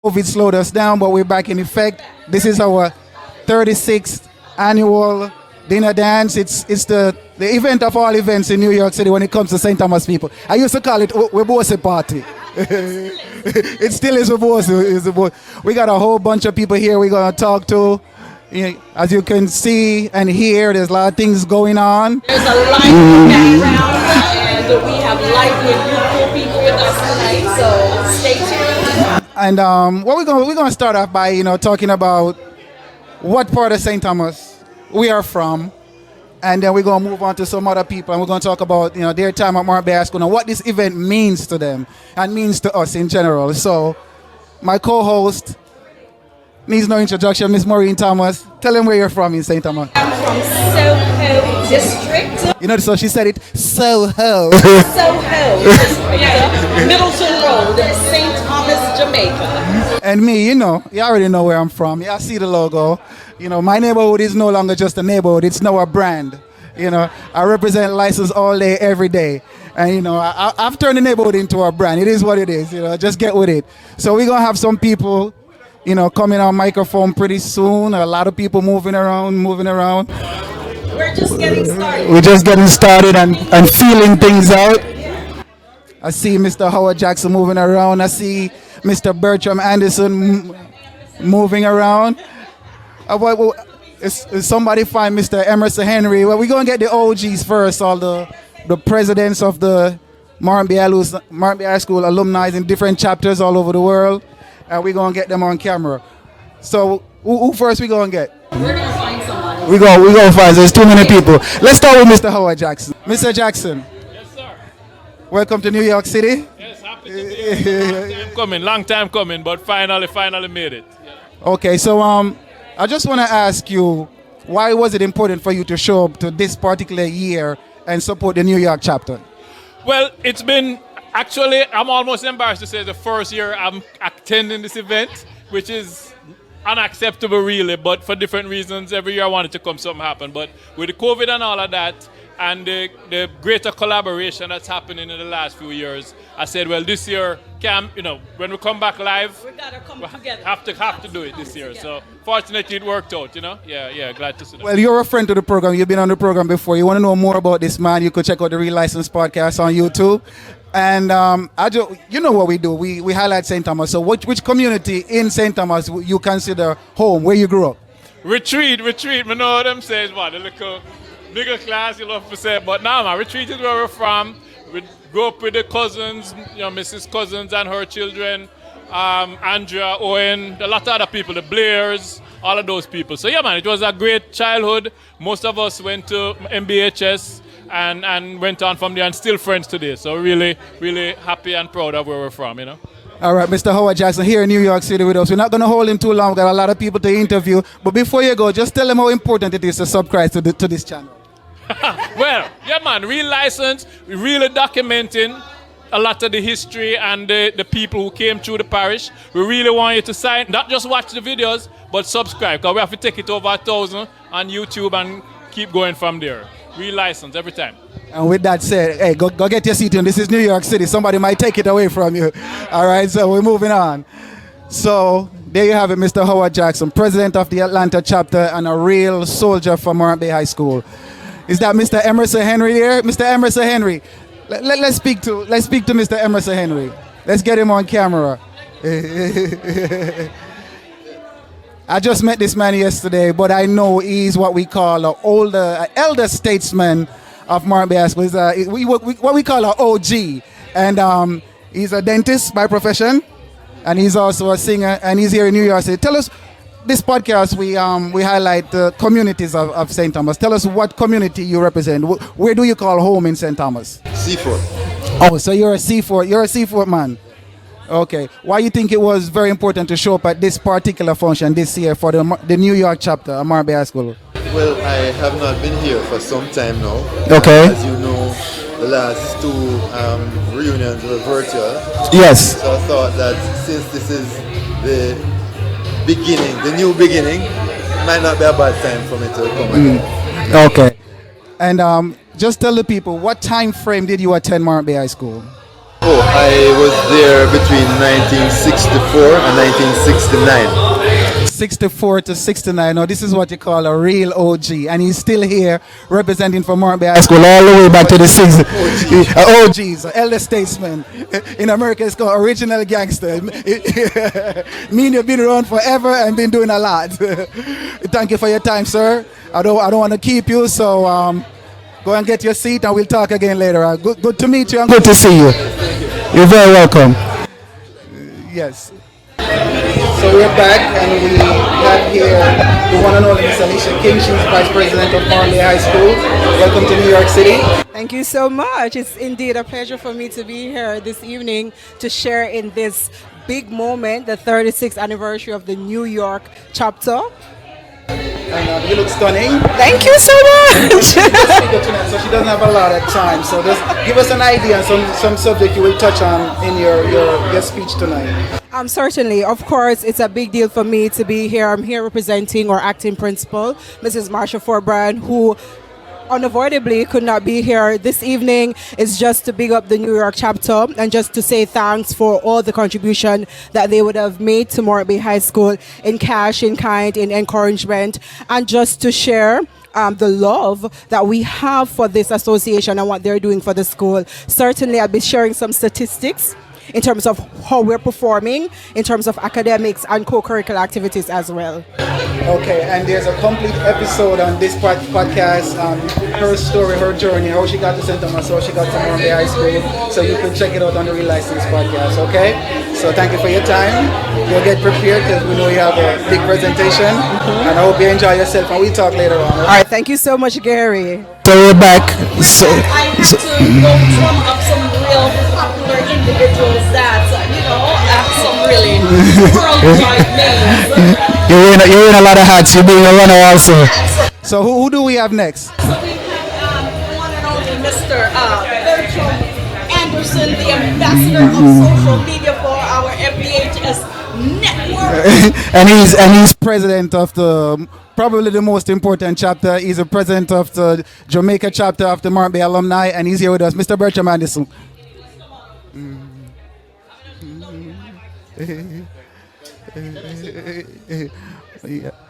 COVID slowed us down, but we're back in effect. This is our 36th annual dinner dance. It's the event of all events in New York City when it comes to St. Thomas people. I used to call it Webose Party. It still is Webose. We got a whole bunch of people here we're going to talk to. As you can see and hear, there's a lot of things going on. There's a lively background, and we have lively, beautiful people with us tonight, so stay tuned. And what we're going to start off by, talking about what part of St. Thomas we are from, and then we're going to move on to some other people, and we're going to talk about their time at Morant Bay High School and what this event means to them and means to us in general. So, my co-host needs no introduction, Miss Maureen Thomas. Tell them where you're from in St. Thomas. I'm from Soho District. So she said it, Soho. Soho District, Middleton Road, St. Thomas, Jamaica. And me, you already know where I'm from. I see the logo. My neighborhood is no longer just a neighborhood. It's now a brand. I represent license all day, every day. And, I've turned the neighborhood into a brand. It is what it is. Just get with it. So we're going to have some people coming on microphone pretty soon. A lot of people moving around. We're just getting started. We're just getting started and feeling things out. I see Mr. Howard Jackson moving around. I see Mr. Bertram Anderson moving around. Is somebody find Mr. Emerson Henry? Well, we're going to get the OGs first, all the presidents of the Morant Bay High School alumni in different chapters all over the world. And we're going to get them on camera. So, who first we going to get? We're going to find someone. We go find. There's too many people. Let's start with Mr. Howard Jackson. Mr. Jackson. Yes, sir. Welcome to New York City. Yes, happy to be here. Long time coming, but finally made it. Yeah. Okay, so I just want to ask you, why was it important for you to show up to this particular year and support the New York chapter? Well, it's been, actually, I'm almost embarrassed to say the first year I'm attending this event, which is unacceptable really, but for different reasons. Every year I wanted to come, something happened. But with the COVID and all of that, and the greater collaboration that's happening in the last few years, I said, well, this year, when we come back live, We got to come together. have to do it this year. So fortunately, it worked out. Yeah, glad to see that. Well, you're a friend to the program. You've been on the program before. You want to know more about this man, you could check out the Real License podcast on YouTube. And you know what we do. We highlight St. Thomas. So which community in St. Thomas you consider home, where you grew up? Retreat. I know what them says, the little middle class, you love to say. But now, man, Retreat is where we're from. We grew up with the cousins, Mrs. Cousins and her children, Andrea, Owen, a lot of other people, the Blairs, all of those people. So, yeah, man, it was a great childhood. Most of us went to MBHS and went on from there and still friends today. So really, really happy and proud of where we're from, All right, Mr. Howard Jackson here in New York City with us. We're not going to hold him too long. We've got a lot of people to interview. But before you go, just tell them how important it is to subscribe to this channel. Well, yeah, man, Real License, we're really documenting a lot of the history and the people who came through the parish. We really want you to not just watch the videos, but subscribe, because we have to take it over 1,000 on YouTube and keep going from there. Real License every time. And with that said, hey, go get your seat in. This is New York City. Somebody might take it away from you. All right, so we're moving on. So there you have it, Mr. Howard Jackson, president of the Atlanta chapter and a real soldier for Morant Bay High School. Is that Mr. Emerson Henry there? Mr. Emerson Henry. Let's speak to Mr. Emerson Henry. Let's get him on camera. I just met this man yesterday, but I know he's what we call an elder statesman of Morant Bay High School. He's what we call an OG. And he's a dentist by profession, and he's also a singer, and he's here in New York City. Tell us, this podcast, we highlight the communities of St. Thomas. Tell us what community you represent. Where do you call home in St. Thomas? Seaford. Oh, so you're a Seaford man. Okay. Why you think it was very important to show up at this particular function this year for the New York chapter of Morant Bay High School? Well, I have not been here for some time now. Okay. As you know, the last two reunions were virtual. Yes. So I thought that since this is the beginning, the new beginning, it might not be a bad time for me to come again. Okay. And just tell the people, what time frame did you attend Morant Bay High School? Oh, I was there between 1964 and 1969. 64 to 69. Now, this is what you call a real OG, and he's still here representing for Morant Bay High School all the way back to the 60s. OGs, elder statesman. In America, it's called original gangster. Mean you've been around forever and been doing a lot. Thank you for your time, sir. I don't want to keep you, so go and get your seat, and we'll talk again later. Good to meet you and good to see you. You're very welcome. Yes. So we're back, and we have here the one and only Miss Alicia King. She's Vice President of Morant Bay High School. Welcome to New York City. Thank you so much. It's indeed a pleasure for me to be here this evening to share in this big moment, the 36th anniversary of the New York chapter. And you look stunning. Thank you so much. Tonight, so she doesn't have a lot of time. So just give us an idea on some subject you will touch on in your speech tonight. Certainly, of course, it's a big deal for me to be here. I'm here representing our acting principal, Mrs. Marsha Forbrand, who unavoidably could not be here this evening. Is just to big up the New York chapter and just to say thanks for all the contribution that they would have made to Morant Bay High School in cash, in kind, in encouragement, and just to share the love that we have for this association and what they're doing for the school. Certainly, I'll be sharing some statistics in terms of how we're performing, in terms of academics and co-curricular activities as well. Okay, and there's a complete episode on this podcast, her story, her journey, how she got to St. Thomas, how she got to Morant Bay High School, so you can check it out on the Real License podcast, okay? So thank you for your time. You'll get prepared because we know you have a big presentation, and I hope you enjoy yourself, and we'll talk later on. Okay? All right, thank you so much, Gary. So we're back. So, I have to go drum up some real popular individuals that, have some really worldwide names. You're wearing a lot of hats. You're being a runner also. So who do we have next? So we have one and only Mr. Bertram Anderson, the ambassador of social media for our FBHS network. and he's president of probably the most important chapter. He's the president of the Jamaica chapter of the Morant Bay Alumni, and he's here with us, Mr. Bertram Anderson.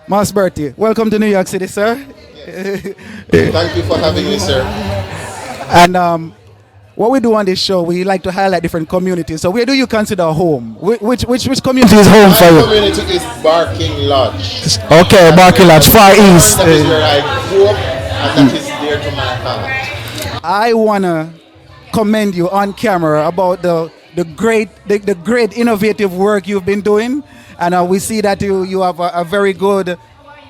Mas Bertie, welcome to New York City, sir. Thank you for having me, sir. And what we do on this show, we like to highlight different communities. So where do you consider home? Which community is home for you? My community is Barking Lodge. Okay, Barking Lodge, Far East. That is where I grew up, and that is dear to my heart. I wanna commend you on camera about the great innovative work you've been doing, and we see that you have a very good,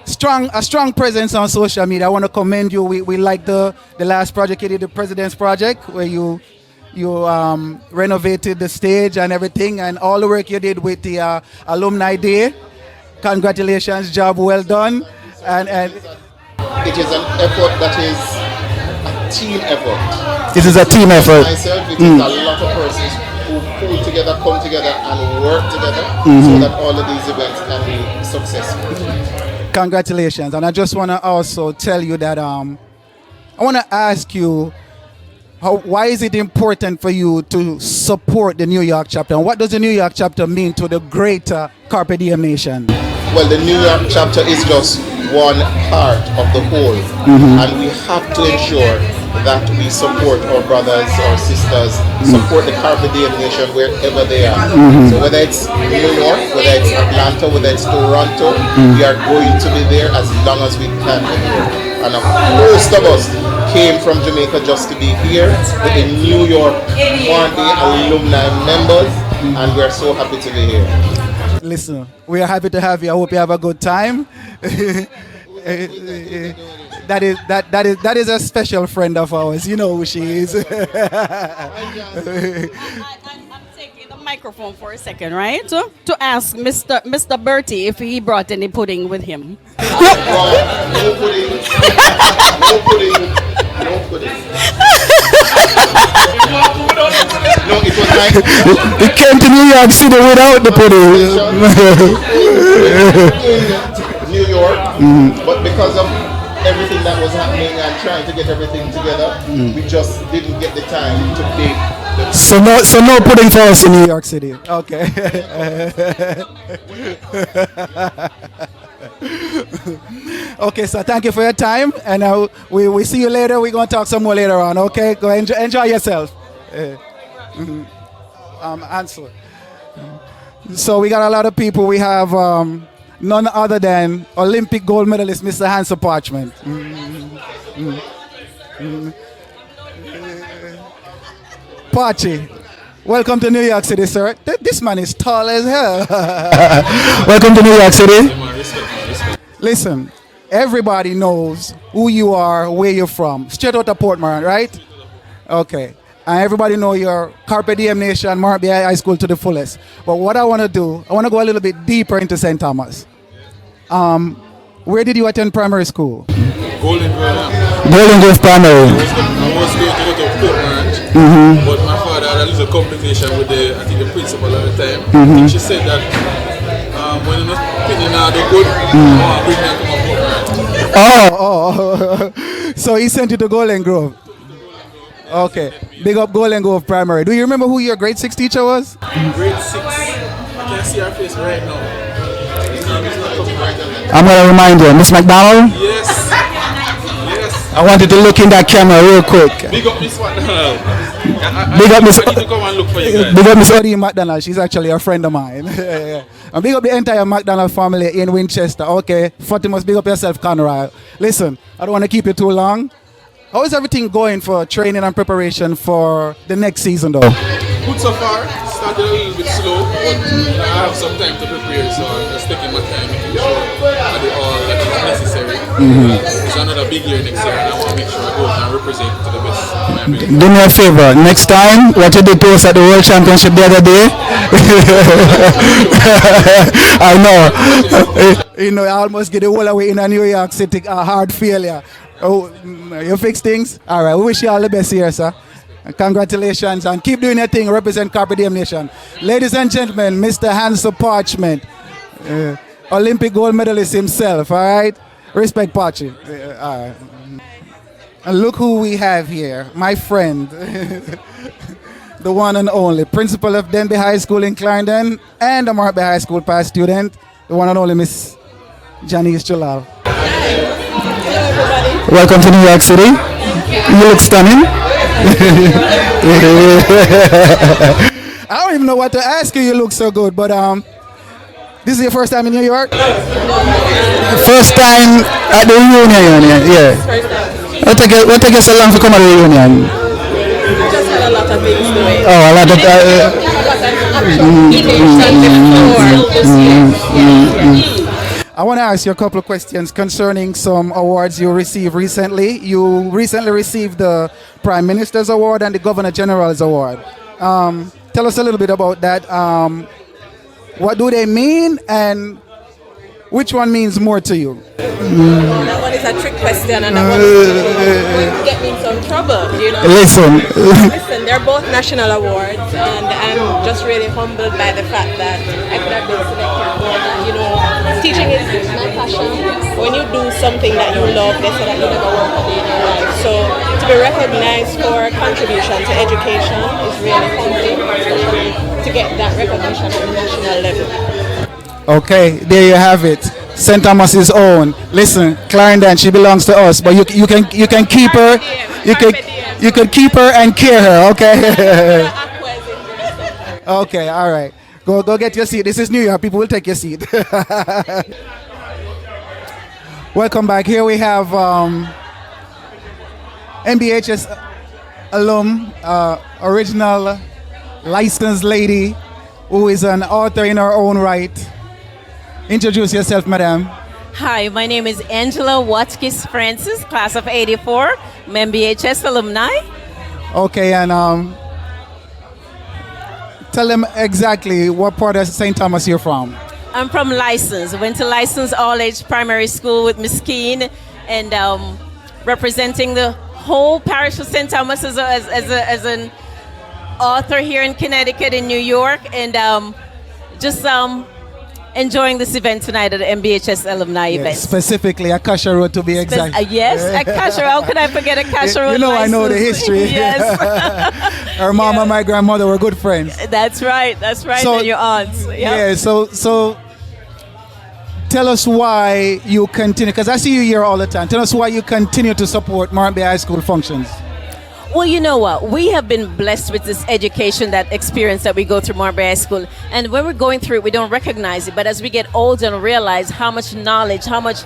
strong presence on social media. I want to commend you. We like the last project you did, the President's Project, where you renovated the stage and everything, and all the work you did with the Alumni Day. Congratulations, job well done. And it is an effort that is a team effort. This is a team effort. Myself, it is a lot of persons who pull together, come together, and work together so that all of these events can be successful. Congratulations. And I just want to also tell you that I want to ask you, why is it important for you to support the New York chapter? And what does the New York chapter mean to the greater Carpe Diem Nation? Well, the New York chapter is just one part of the whole, and we have to ensure that we support our brothers or sisters, support the Carpe Diem Nation wherever they are. So whether it's New York, whether it's Atlanta, whether it's Toronto, we are going to be there as long as we can be here. And most of us came from Jamaica just to be here with the New York Morant Bay alumni members, and we're so happy to be here. Listen, we are happy to have you. I hope you have a good time. That is a special friend of ours. You know who she is. I'm taking the microphone for a second, right? To ask Mr. Bertie if he brought any pudding with him. No pudding. No pudding. No pudding. No, it was nice. He came to New York City without the pudding. In New York, but because of everything that was happening and trying to get everything together. We just didn't get the time to bake the So no pudding for us in New York City. Okay. Okay, so thank you for your time, and we see you later. We're gonna talk some more later on. Okay, go enjoy yourself. Answer. So we got a lot of people. We have none other than Olympic gold medalist Mr. Hansa Parchment. Pachi, welcome to New York City, sir. This man is tall as hell. Welcome to New York City. Listen, everybody knows who you are, where you're from. Straight out of Port Morant, right? Okay. And everybody know your Carpe Diem Nation, Morant High School to the fullest. But what I want to do, I want to go a little bit deeper into St. Thomas. Where did you attend primary school? Golden Grove. Golden Grove Primary. I was going to go to Port Morant, but my father had a little complication with the principal at the time. She said that when you're not pinning out the good, bring them to Port Oh. So he sent you to Golden Grove. Okay. Big up Golden Grove Primary. Do you remember who your grade 6 teacher was? Grade 6. I can see her face right now. I'm going to remind you, Miss McDonald? Yes. I wanted to look in that camera real quick. Big up Miss McDonald. Big up Miss. I need to come and look for you guys. Big up Miss Odie McDonald. She's actually a friend of mine. And big up the entire McDonald family in Winchester. Okay. Fatimus, big up yourself, Conrad. Listen, I don't want to keep you too long. How is everything going for training and preparation for the next season, though? Good so far. Started a little bit slow, but I have some time to prepare, so I'm just taking my time, making sure I do all that is necessary. It's another big year next year, and I want to make sure I go out and represent to the best. Do me a favor. Next time, what you did to us at the World Championship the other day, I know. You know, I almost get the whole away in a New York City hard failure. Oh, you fix things? All right. We wish you all the best here, sir. Congratulations, and keep doing your thing. Represent Carpe Diem Nation. Ladies and gentlemen, Mr. Hansa Parchment, Olympic gold medalist himself, all right? Respect Pachi. All right. And look who we have here, my friend, the one and only, principal of Denby High School in Clarendon and the Morant High School past student, the one and only Miss Janice Jalal. Hello, everybody. Welcome to New York City. You look stunning. I don't even know what to ask you. You look so good, but this is your first time in New York? First time at the reunion, yeah. What take you so long to come at the reunion? Just had a lot of things doing. Oh, a lot of I want to ask you a couple of questions concerning some awards you received recently. You recently received the Prime Minister's Award and the Governor General's Award. Tell us a little bit about that. What do they mean, and which one means more to you? That one is a trick question, and that one will get me in some trouble, you know. Listen, They're both national awards, and I'm just really humbled by the fact that I could have been selected for that. You know, teaching is my passion. When you do something that you love, they say that you never work a day in your life. So to be recognized for contribution to education is really humbling, especially to get that recognition at the national level. okay, there you have it. St. Thomas's own. Listen, Clarendon, she belongs to us, but you can keep her. You can keep her and care her. Okay. Okay. All right. Go get your seat. This is New York. People will take your seat. Welcome back. Here we have MBHS alum, original licensed lady who is an author in her own right. Introduce yourself, madam. Hi, my name is Angela Watkins Francis, class of '84. I'm MBHS alumni. Okay, and tell them exactly what part of St. Thomas you're from. I'm from License. Went to License All-Age Primary School with Miss Keene, and representing the whole parish of St. Thomas as an author here in Connecticut and New York, and just enjoying this event tonight at the MBHS Alumni event. Specifically Akasha Road, to be exact. Yes, Akasha. How could I forget Akasha Road? You know, I know the history. Yes. Her mom and my grandmother were good friends. That's right. So, and your aunts. Yep. Yeah. So tell us why you continue, because I see you here all the time. Tell us why you continue to support Morant Bay High School functions. Well, you know what? We have been blessed with this education, that experience that we go through Morant Bay High School. And when we're going through it, we don't recognize it. But as we get older and realize how much knowledge, how much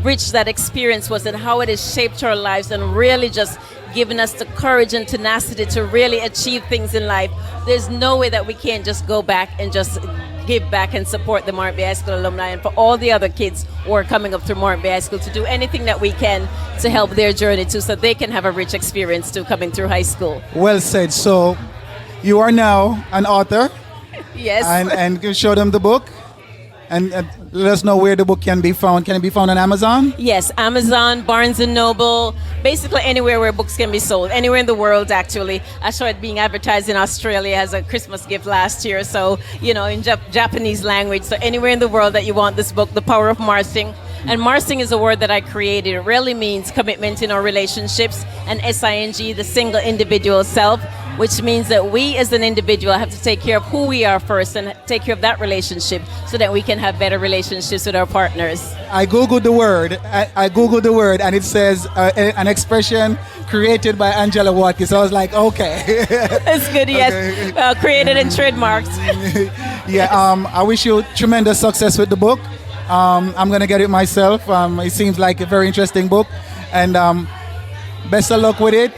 rich that experience was, and how it has shaped our lives and really just given us the courage and tenacity to really achieve things in life, there's no way that we can't just go back and just give back and support the Morant Bay High School alumni, and for all the other kids who are coming up through Morant Bay High School to do anything that we can to help their journey too, so they can have a rich experience too coming through high school. Well said. So you are now an author. Yes. And you show them the book. And let us know where the book can be found. Can it be found on Amazon? Yes, Amazon, Barnes & Noble, basically anywhere where books can be sold. Anywhere in the world, actually. I saw it being advertised in Australia as a Christmas gift last year, so, you know, in Japanese language. So anywhere in the world that you want this book, The Power of Marsing. And Marsing is a word that I created. It really means commitment in our relationships, and SING, the single individual self, which means that we as an individual have to take care of who we are first and take care of that relationship so that we can have better relationships with our partners. I googled the word. I googled the word, and it says an expression created by Angela Watkins. So I was like, okay. That's good, yes. Okay. Created and trademarked. I wish you tremendous success with the book. I'm going to get it myself. It seems like a very interesting book. And best of luck with it.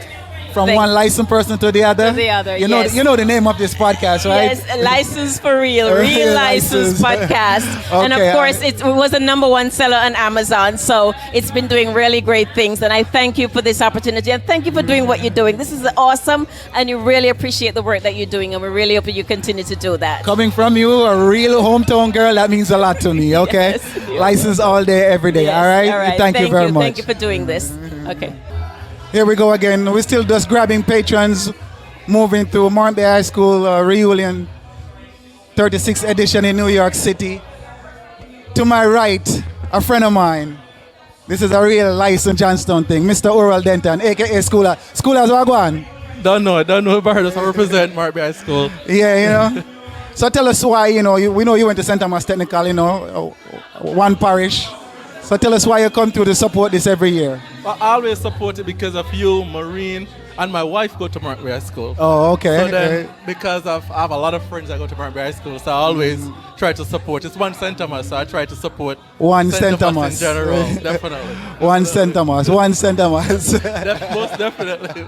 From one licensed person to the other. To the other, you know the name of this podcast, right? Yes, License for Real, Real License Podcast. Okay, and of course, it was a #1 seller on Amazon, so it's been doing really great things. And I thank you for this opportunity, and thank you for doing what you're doing. This is awesome, and you really appreciate the work that you're doing, and we really hope you continue to do that. Coming from you, a real hometown girl, that means a lot to me, okay? Yes. License all day, every day, all right? All right. Thank you very much. Thank you for doing this. Okay. Here we go again. We're still just grabbing patrons, moving through Morant Bay High School reunion, 36th edition in New York City. To my right, a friend of mine. This is a real licensed Johnstown thing, Mr. Oral Denton, aka Schooler. Schoolers, what go on? Don't know about us. I represent Morant Bay High School. Yeah, you know. So tell us why, we know you went to St. Thomas Technical, one parish. So tell us why you come through to support this every year. I always support it because of you, Maureen, and my wife go to Morant Bay High School. Oh, okay. So then, because I have a lot of friends that go to Morant Bay High School, so I always try to support. It's one St. Thomas, so I try to support one St. Thomas in general, definitely. One St. Thomas, one St. Thomas. Most definitely.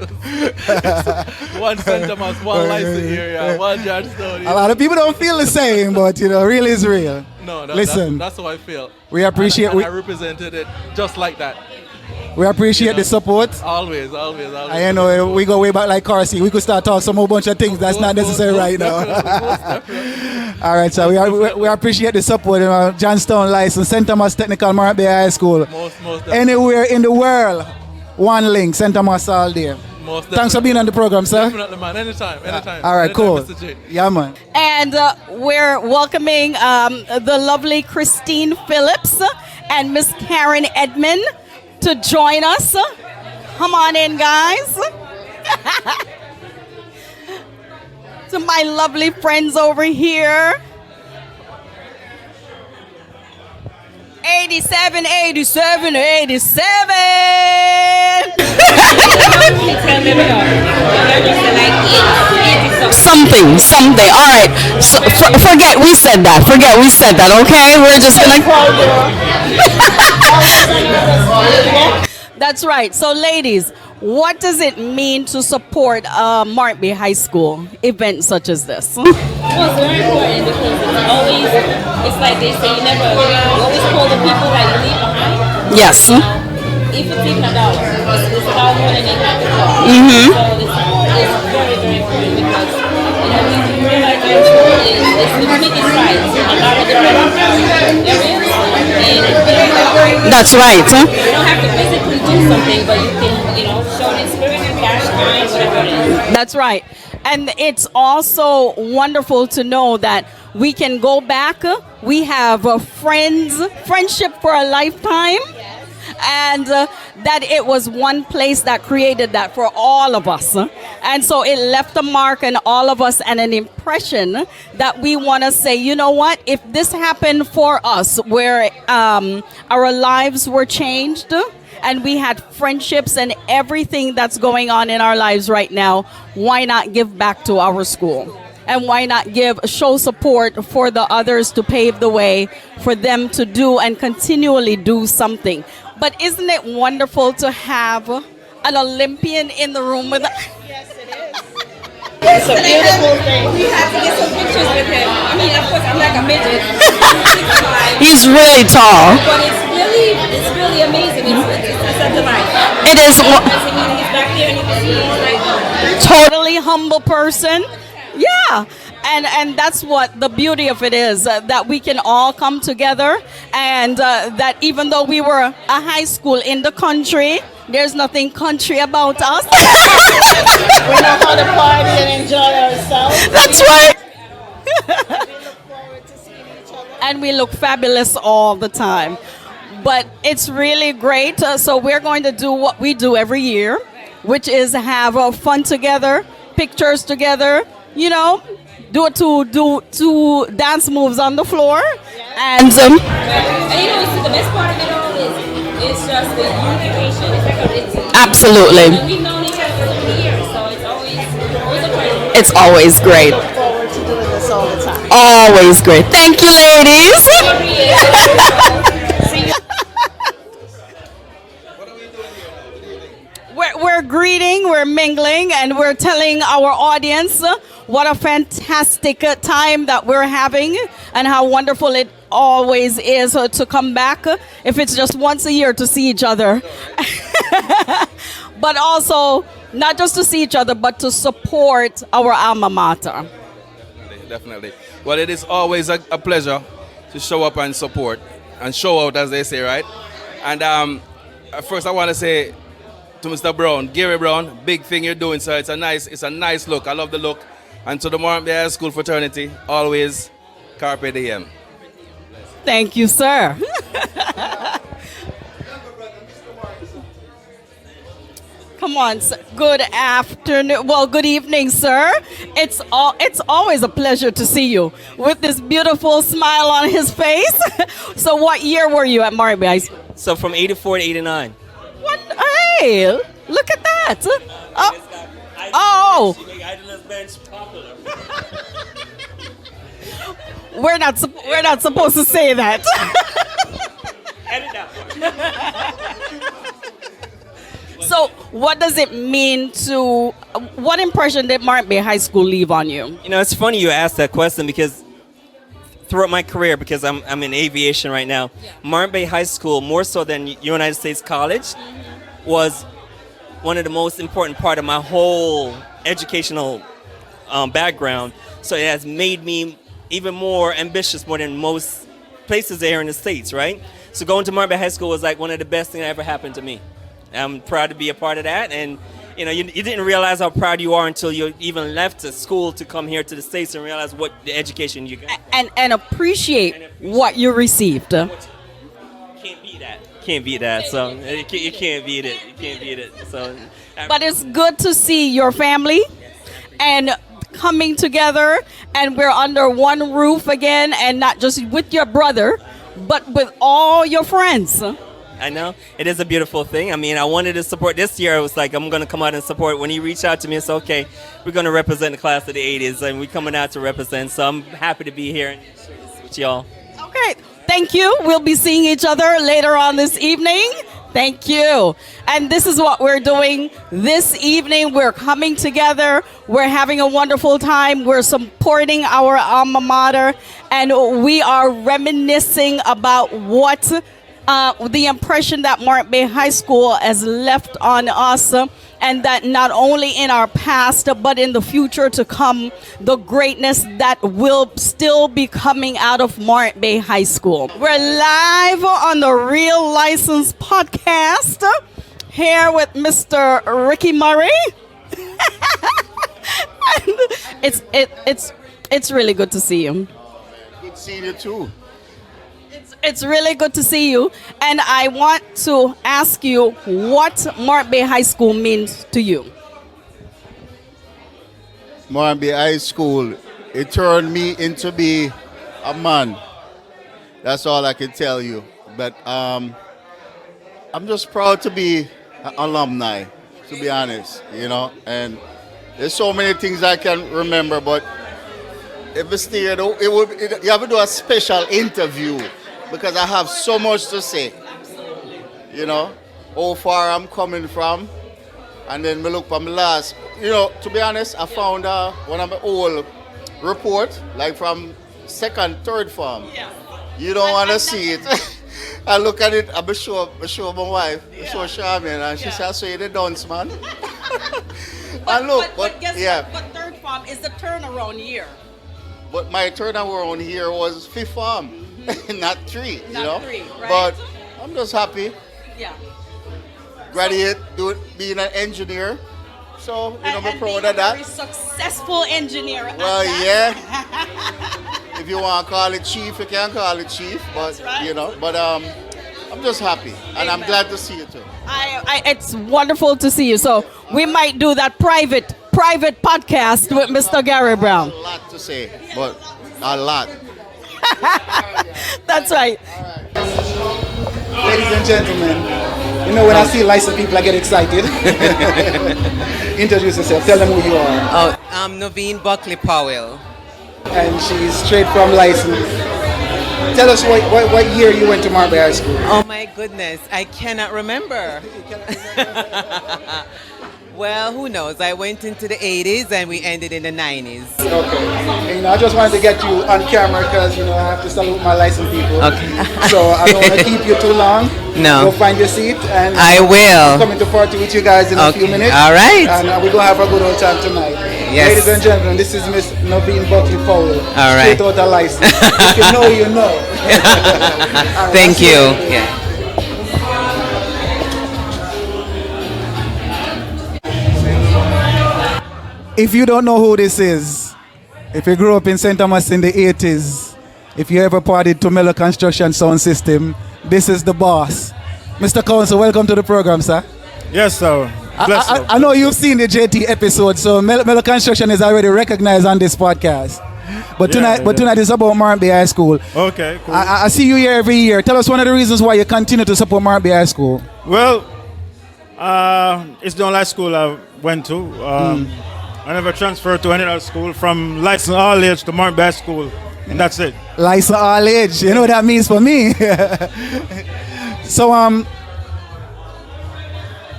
One St. Thomas, one license area, one Johnstown. A lot of people don't feel the same, but real is real. No, listen. That's how I feel. We appreciate. And I represented it just like that. We appreciate the support. Always. We go way back like car seat. We could start talking some whole bunch of things that's not necessary right now. All right, so we appreciate the support. Johnstown license, St. Thomas Technical, Morant Bay High School. Most anywhere in the world, one link, St. Thomas all there. Thanks for being on the program, sir. Definitely, man. Anytime. All right, cool. Yeah, man. And we're welcoming the lovely Christine Phillips and Miss Karen Edmond to join us. Come on in, guys. To my lovely friends over here. 87. Something. All right. So, forget we said that. Okay, we're just gonna call you. That's right. So, ladies, what does it mean to support Morant Bay High School events such as this? Well, it's very important because it's like they say, you always call the people that you leave behind. Yes. If it's even $1, it's about more than they have to cost. Mm-hmm. So the support is very, very important because we realize that school is the biggest size. A lot of different areas. And that's right. You don't have to physically do something, but you can, show an experience, cash time, whatever it is. That's right. And it's also wonderful to know that We can go back. We have friendship for a lifetime. And that it was one place that created that for all of us. And so it left a mark on all of us and an impression that we want to say, you know what, if this happened for us, where our lives were changed and we had friendships and everything that's going on in our lives right now, why not give back to our school? And why not show support for the others to pave the way for them to do and continually do something? But isn't it wonderful to have an Olympian in the room with us? Yes, it is. It's a beautiful thing. We have to get some pictures with him. I mean, of course, I'm like a midget. He's really tall. But it's really amazing. It's a delight. It is He's back there and you can see he's like, totally humble person. Yeah. And that's what the beauty of it is, that we can all come together, and that even though we were a high school in the country, there's nothing country about us. We know how to party and enjoy ourselves. That's right. We look forward to seeing each other. And we look fabulous all the time. But it's really great. So we're going to do what we do every year, which is have fun together, pictures together, you know, do two dance moves on the floor. And and you know, the best part of it all is it's just the unification. It's absolutely. and we've known each other for so many years, so it's always a pleasure. It's always great. Look forward to doing this all the time. Always great. Thank you, ladies. We're greeting, we're mingling, and we're telling our audience what a fantastic time that we're having and how wonderful it always is to come back, if it's just once a year, to see each other. But also, not just to see each other, but to support our alma mater. Definitely. Well, it is always a pleasure to show up and support and show out, as they say, right? And first I want to say to Mr. Brown, Gary Brown, big thing you're doing, sir. It's a nice look. I love the look. And to the Morant High School fraternity, always carpe diem. Thank you, sir. Come on, sir. Good afternoon. Well, good evening, sir. It's always a pleasure to see you with this beautiful smile on his face. So what year were you at Morant High School? So from 84 to 89. What? Hey, look at that. Oh. We're not supposed to say that. Edit that part. So, what does it mean what impression did Morant Bay High School leave on you? You know, it's funny you asked that question because throughout my career, because I'm in aviation right now, Morant Bay High School, more so than United States College, was one of the most important part of my whole educational background. So it has made me even more ambitious, more than most places there in the States, right? So going to Morant Bay High School was like one of the best things that ever happened to me. I'm proud to be a part of that, and you know, you didn't realize how proud you are until you even left the school to come here to the States and realize what the education you got. And appreciate what you received. Can't beat that. Can't beat that. So you can't beat it. You can't beat it. So. But it's good to see your family and coming together, and we're under one roof again, and not just with your brother, but with all your friends. I know. It is a beautiful thing. I mean, I wanted to support. This year, it was like, I'm going to come out and support. When he reached out to me, it's okay, we're going to represent the class of the 80s, and we're coming out to represent. So I'm happy to be here and share this with y'all. Okay. Thank you. We'll be seeing each other later on this evening. Thank you. And this is what we're doing this evening. We're coming together. We're having a wonderful time. We're supporting our alma mater, and we are reminiscing about what the impression that Morant Bay High School has left on us, and that not only in our past but in the future to come, the greatness that will still be coming out of Morant Bay High School. We're live on the Real License podcast here with Mr. Ricky Murray. And it's really good to see you. Good seeing you too. It's really good to see you. And I want to ask you what Morant Bay High School means to you. Morant Bay High School, it turned me into be a man. That's all I can tell you. But I'm just proud to be an alumni, to be honest, you know. And there's so many things I can remember, but if it's there, you have to do a special interview because I have so much to say. You know, how far I'm coming from. And then we look from the last, you know, to be honest, I found one of my old report, like from second, third form. Yeah. You don't want to see it. I look at it, I show my wife, I show Charmaine, and she said, I saw you the dance, man. And look, but guess what? But third form is the turnaround year. But my turnaround here was fifth form, not three, you know? Three, right? But I'm just happy. Yeah. Graduate, being an engineer. So, you know, I'm proud of that. Very successful engineer. Well, yeah. If you want to call it chief, you can call it chief. But, right. You know, but I'm just happy. And I'm glad to see you too. It's wonderful to see you. So we might do that private podcast with Mr. Gary Brown. A lot to say, but a lot. That's right. Ladies and gentlemen, you know when I see lights of people, I get excited. Introduce yourself. Tell them who you are. Oh, I'm Naveen Buckley Powell. And she's straight from license. Tell us what year you went to Morant Bay High School. Oh my goodness, I cannot remember. Well, who knows? I went into the 80s and we ended in the 90s. Okay. And, you know, I just wanted to get you on camera because, you know, I have to salute my license people. Okay. So I don't want to keep you too long. No. Go find your seat. And I will. I'm coming to party with you guys in a few minutes. All right. And we're going to have a good old time tonight. Yes. Ladies and gentlemen, this is Miss Naveen Buckley Powell. All right. Straight out of license. If you know, you know. Right, thank you. Yeah. If you don't know who this is, if you grew up in St. Thomas in the 80s, if you ever partied to Mellow Construction Sound System, this is the boss. Mr. Council, welcome to the program, sir. Yes, sir. I know you've seen the JT episode, so Mellow Construction is already recognized on this podcast. But tonight is about Morant Bay High School. Okay, cool. I see you here every year. Tell us one of the reasons why you continue to support Morant Bay High School. Well, it's the only high school I went to. I never transferred to any other school from license all age to Morant Bay High School, and that's it. License all age, you know what that means for me. So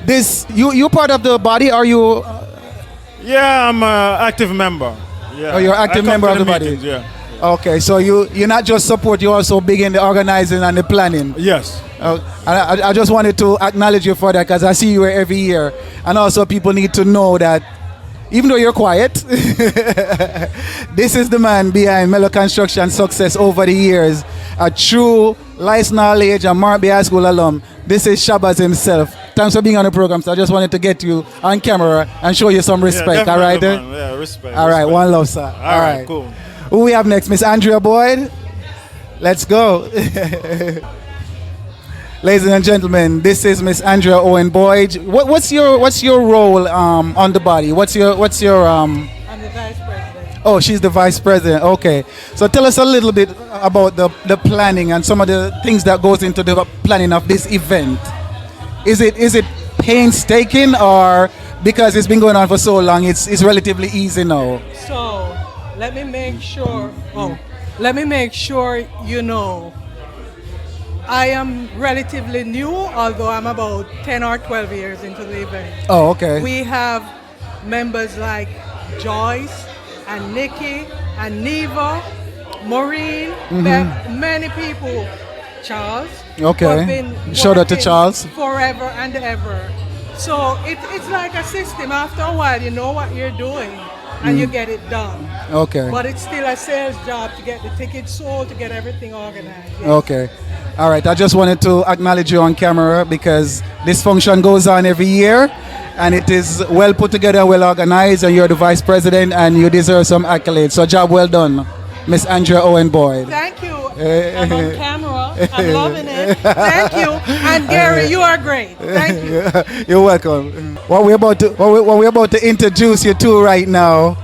this you part of the body? Are you? Yeah, I'm an active member. Yeah. Oh, you're an active member of the body. Yeah. Okay, so you're not just support, you also big in the organizing and the planning. Yes. I just wanted to acknowledge you for that because I see you here every year, and also people need to know that. Even though you're quiet, this is the man behind Mellow Construction success over the years. A true licensed knowledge and Morant Bay High School alum. This is Shabazz himself. Thanks for being on the program. So I just wanted to get you on camera and show you some respect. Yeah, all right? Yeah, respect. All right, one love, sir. All right, cool. Who we have next? Miss Andrea Boyd. Let's go. Ladies and gentlemen, this is Miss Andrea Owen Boyd. What's your role on the body? What's your I'm the vice president. Oh, she's the vice president. Okay. So tell us a little bit about the planning and some of the things that goes into the planning of this event. Is it painstaking, or because it's been going on for so long, it's relatively easy now? So let me make sure you know. I am relatively new, although I'm about 10 or 12 years into the event. Oh, okay. We have members like Joyce and Nikki and Neva, Maureen, many people, Charles. Okay. Who have been Shout out to Charles. Forever and ever. So it's like a system. After a while, you know what you're doing and you get it done. Okay. But it's still a sales job to get the tickets sold, to get everything organized. Yes. Okay. All right. I just wanted to acknowledge you on camera because this function goes on every year and it is well put together, well organized, and you're the vice president and you deserve some accolades. So job well done. Miss Andrea Owen Boyd. Thank you. I'm on camera. I'm loving it. Thank you. And Gary, you are great. Thank you. You're welcome. What we're about to introduce you to right now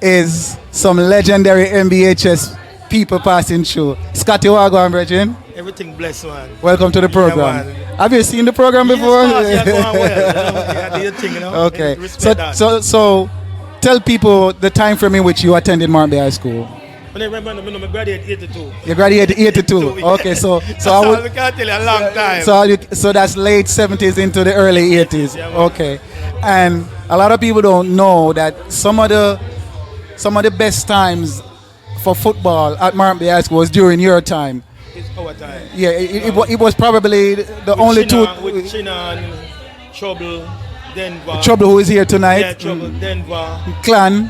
is some legendary MBHS people passing through. Scotty Wagwan, Brethren. Everything blessed, man. Welcome to the program. Yeah, have you seen the program before? Yes, going well. Yeah, do your thing, Okay. So tell people the time frame in which you attended Morant Bay High School. When I remember, I graduated 82. You graduated 82. Okay, so I would. I can't tell you a long time. So that's late 70s into the early 80s. Yeah, okay, and a lot of people don't know that some of the best times for football at Morant Bay High School was during your time. It's our time. Yeah, it was probably the only two. With China and Trouble, Denver. Trouble, who is here tonight? Yeah, Trouble, Denver. Clan,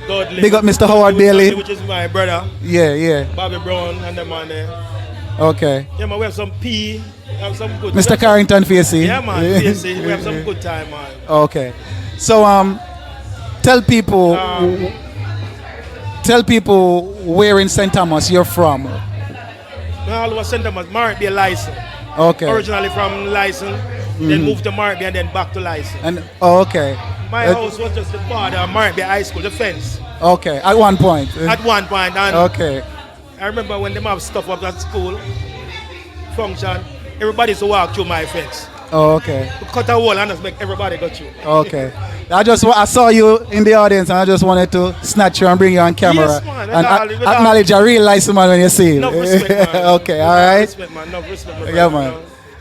Dudley. Big up Mr. Howard Bailey. Which is my brother. Yeah. Bobby Brown and the man there. Okay. Yeah, man, we have some P. Have some good. Mr. Carrington Facey. Yeah, man, Facey. We have some good time, man. Okay. So, tell people where in St. Thomas you're from. All over St. Thomas, Morant Bay license. Okay. Originally from license, then moved to Morant Bay and then back to license. And okay. My house was just the border of Morant Bay High School, the fence. Okay. At one point. At one point. And okay. I remember when they have stuff up at school, function, everybody used to walk through my fence. Oh, okay. Cut a wall and just make everybody go through. Okay. I saw you in the audience and I just wanted to snatch you and bring you on camera. Yes, man. And acknowledge a real license man when you see him. Enough respect, man. Okay, all right. Respect, man. Enough respect, man. Yeah, man.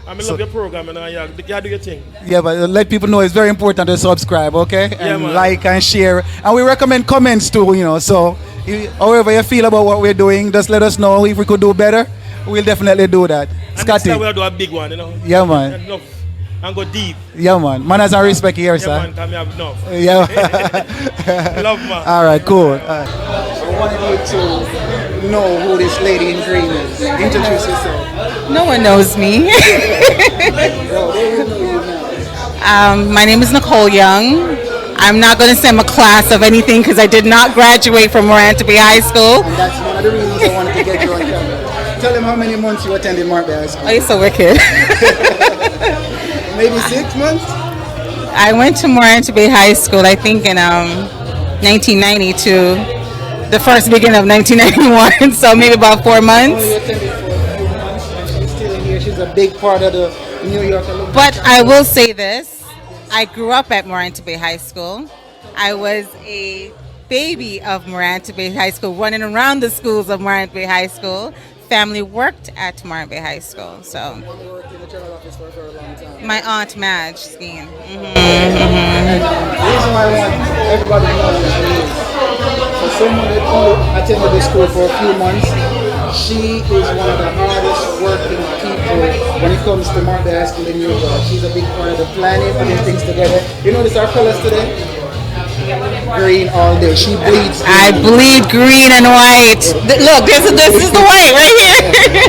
I love your program, and you do your thing. Yeah, but let people know it's very important to subscribe, okay? And man. like and share. And we recommend comments too, so however you feel about what we're doing, just let us know. If we could do better, we'll definitely do that. And Scotty. we'll do a big one, Yeah, man. Enough. And go deep. Yeah, man. Manners and respect here, sir. Yeah, man, can we have enough. Yeah. Love, man. All right, cool. I wanted you to know who this lady in green is. Introduce yourself. No one knows me. My name is Nicole Young. I'm not going to say I'm a class of anything because I did not graduate from Morant Bay High School. And that's one of the reasons I wanted to get you on camera. Tell them how many months you attended Morant Bay High School. Oh, you're so wicked. Maybe 6 months? I went to Morant Bay High School, I think, in 1990 to the first beginning of 1991, so maybe about 4 months. You attended for a few months. She's still in here. She's a big part of the New York Alumni. But I will say this. I grew up at Morant Bay High School. I was a baby of Morant Bay High School, running around the schools of Morant Bay High School. Family worked at Morant Bay High School, so. Worked in the general office for a very long time. My aunt Madge Skeen. The reason why I want everybody to know this is, for someone who attended the school for a few months, she is one of the hardest working people when it comes to Morant Bay High School in New York. She's a big part of the planning, putting things together. You notice our colors today? Green all day. She bleeds green. I bleed green and white. Look, this is the white right here.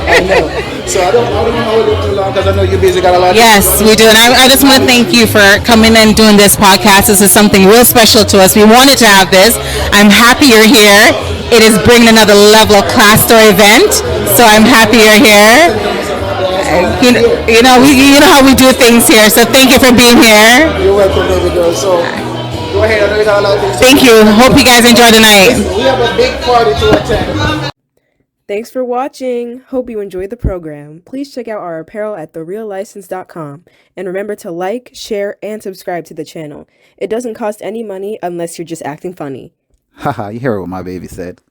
I know. So I don't want to hold it too long because I know you're busy. Got a lot. Yes, we do. And I just want to thank you for coming and doing this podcast. This is something real special to us. We wanted to have this. I'm happy you're here. It is bringing another level of class store event. So I'm happy you're here. You know how we do things here. So thank you for being here. You're welcome, baby girl. So go ahead. I know you got a lot of things. Thank you. Hope you guys enjoy the night. We have a big party to attend. Thanks for watching. Hope you enjoyed the program. Please check out our apparel at thereallicense.com. And remember to like, share, and subscribe to the channel. It doesn't cost any money unless you're just acting funny. Haha, you hear what my baby said.